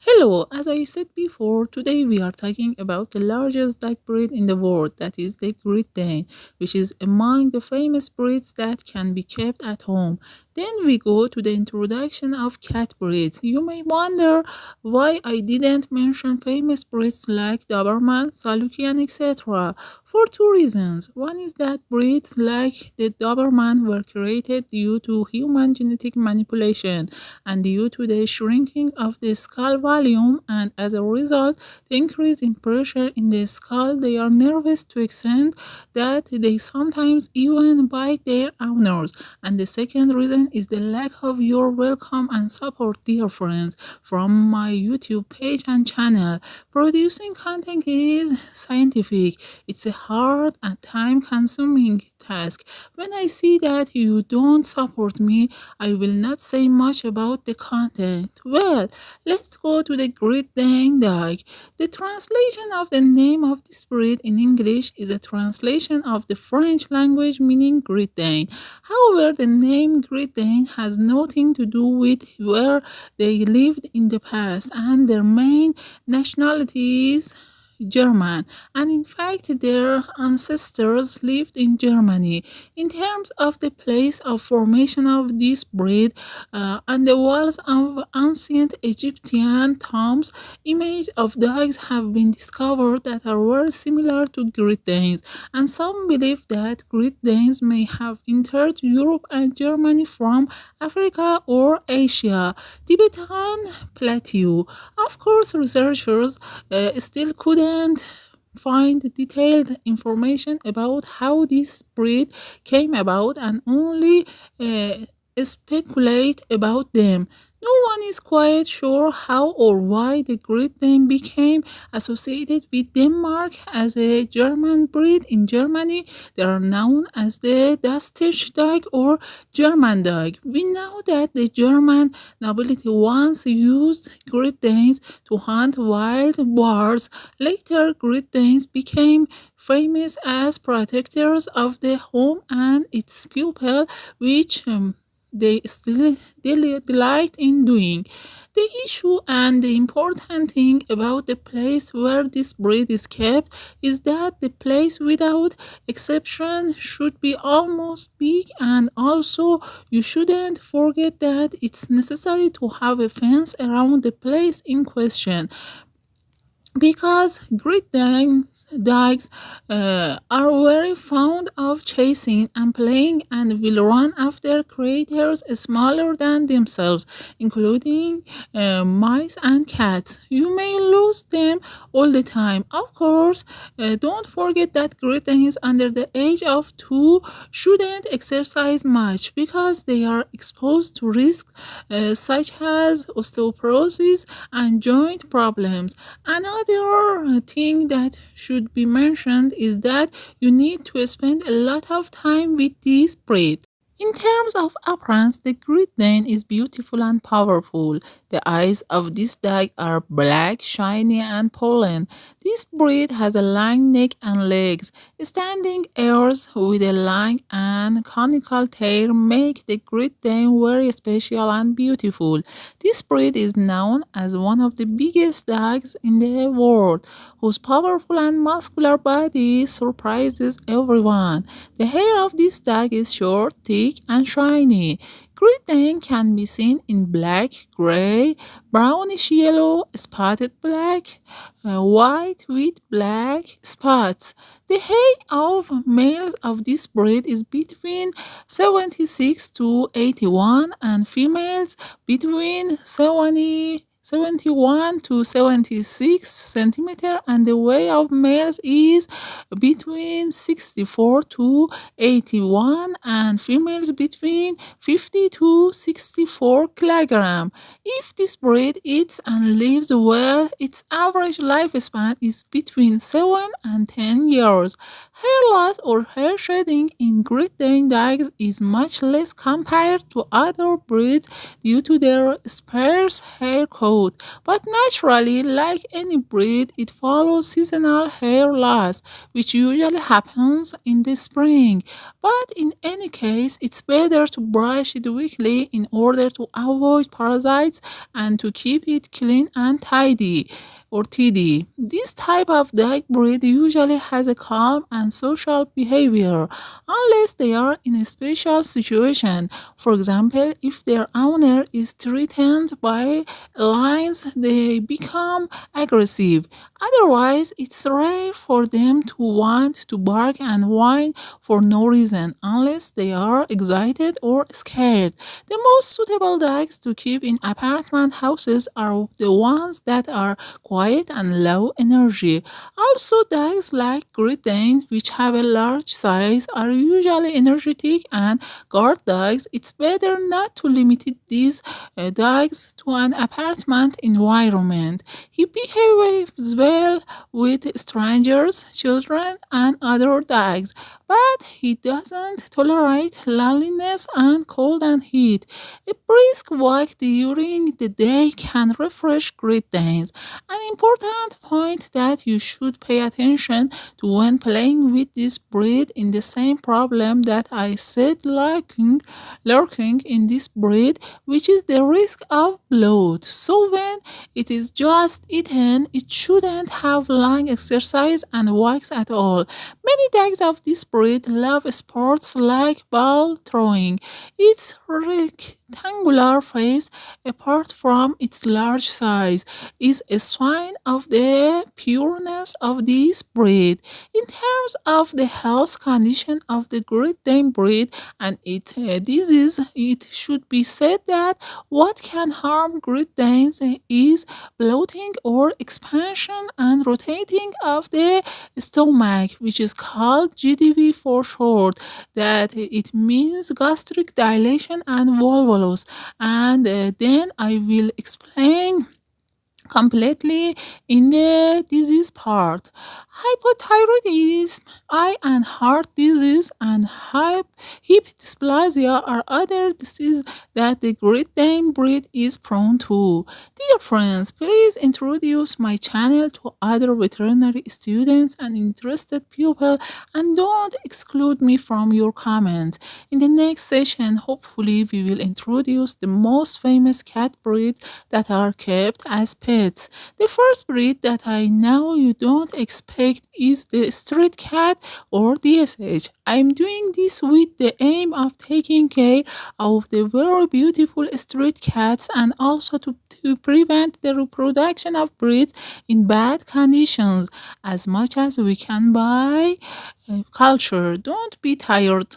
Hello, as I said before, today we are talking about the largest dog breed in the world, that is the Great Dane, which is among the famous breeds that can be kept at home. Then we go to the introduction of cat breeds. You may wonder why I didn't mention famous breeds like Doberman, Saluki, etc. For two reasons. One is that breeds like the Doberman were created due to human genetic manipulation and due to the shrinking of the skull volume, and as a result the increase in pressure in the skull, they are nervous to extent that they sometimes even bite their owners. And the second reason is the lack of your welcome and support, dear friends, from my YouTube page and channel. Producing content is scientific. It's a hard and time consuming task. When I see that you don't support me, I will not say much about the content. Well, let's go to the Great Dane Dog. The translation of the name of this breed in English is a translation of the French language meaning Great Dane. However, the name Great Dane has nothing to do with where they lived in the past, and their main nationality is German, and in fact, their ancestors lived in Germany. In terms of the place of formation of this breed, on the walls of ancient Egyptian tombs, images of dogs have been discovered that are very similar to Great Danes, and some believe that Great Danes may have entered Europe and Germany from Africa or Asia. Tibetan Plateau. Of course, researchers still couldn't find detailed information about how this breed came about and only speculate about them. No one is quite sure how or why the Great Dane became associated with Denmark as a German breed. In Germany, they are known as the Deutsche Dog or German Dog. We know that the German nobility once used Great Danes to hunt wild boars. Later, Great Danes became famous as protectors of the home and its people, which they still delight in doing. The issue and the important thing about the place where this breed is kept is that the place without exception should be almost big, and also you shouldn't forget that it's necessary to have a fence around the place in question because Great Danes dogs are very fond of chasing and playing and will run after creatures smaller than themselves, including mice and cats. You may lose them all the time. Of course, don't forget that Great Danes under the age of 2 shouldn't exercise much because they are exposed to risks such as osteoporosis and joint problems. Another thing that should be mentioned is that you need to spend a lot of time with this breed. In terms of appearance, the Great Dane is beautiful and powerful. The eyes of this dog are black, shiny, and pollen. This breed has a long neck and legs. Standing ears with a long and conical tail make the Great Dane very special and beautiful. This breed is known as one of the biggest dogs in the world, whose powerful and muscular body surprises everyone. The hair of this dog is short, thick, and shiny. Great Dane can be seen in black, gray, brownish yellow, spotted black, white with black spots. The height of males of this breed is between 76 to 81 and females between 71 to 76 centimeter, and the weight of males is between 64 to 81 and females between 50 to 64 kilogram. If this breed eats and lives well, its average lifespan is between 7 and 10 years. Hair loss or hair shedding in Great Dane dogs is much less compared to other breeds due to their sparse hair coat coat. But naturally, like any breed, it follows seasonal hair loss, which usually happens in the spring. But in any case, it's better to brush it weekly in order to avoid parasites and to keep it clean and tidy or TD. This type of dog breed usually has a calm and social behavior unless they are in a special situation. For example, if their owner is threatened by lions, they become aggressive. Otherwise, it's rare for them to want to bark and whine for no reason unless they are excited or scared. The most suitable dogs to keep in apartment houses are the ones that are quiet and low energy. Also, dogs like Great Dane, which have a large size, are usually energetic and guard dogs. It's better not to limit these dogs to an apartment environment. He behaves well with strangers, children, and other dogs, but he doesn't tolerate loneliness and cold and heat. A brisk walk during the day can refresh Great Danes. An important point that you should pay attention to when playing with this breed in the same problem that I said lurking in this breed, which is the risk of bloat. So when it is just eaten, it shouldn't have long exercise and walks at all. Many dogs of this breed love sports like ball throwing. Its rectangular face, apart from its large size, is a sign of the pureness of this breed. In terms of the health condition of the Great Dane breed and its disease, it should be said that what can harm Great Danes is bloating or expansion and rotating of the stomach, which is called GDV for short. That it means gastric dilation and volvulus. And then I will explain completely in the disease part. Hypothyroidism, eye and heart disease, and hip dysplasia are other diseases that the Great Dane breed is prone to. Dear friends, please introduce my channel to other veterinary students and interested people and don't exclude me from your comments. In the next session, hopefully, we will introduce the most famous cat breeds that are kept as pets. The first breed that I know you don't expect is the street cat or DSH. I'm doing this with the aim of taking care of the very beautiful street cats and also to prevent the reproduction of breeds in bad conditions as much as we can by culture. Don't be tired.